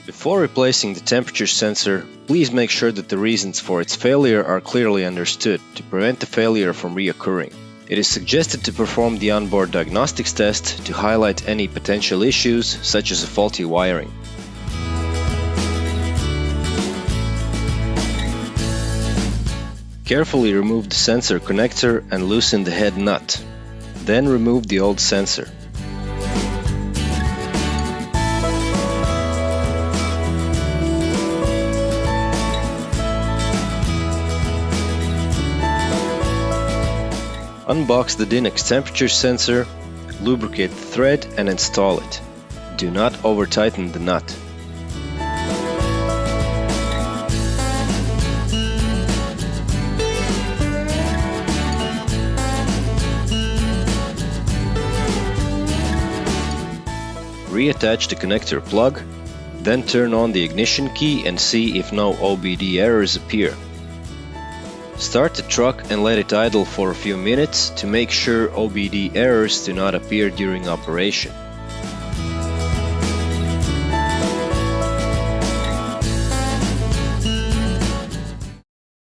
Before replacing the temperature sensor, please make sure that the reasons for its failure are clearly understood to prevent the failure from reoccurring. It is suggested to perform the onboard diagnostics test to highlight any potential issues, such as a faulty wiring. Carefully remove the sensor connector and loosen the head nut. Then remove the old sensor. Unbox the Dinex temperature sensor, lubricate the thread and install it. Do not over-tighten the nut. Reattach the connector plug, then turn on the ignition key and see if no OBD errors appear. Start the truck and let it idle for a few minutes to make sure OBD errors do not appear during operation.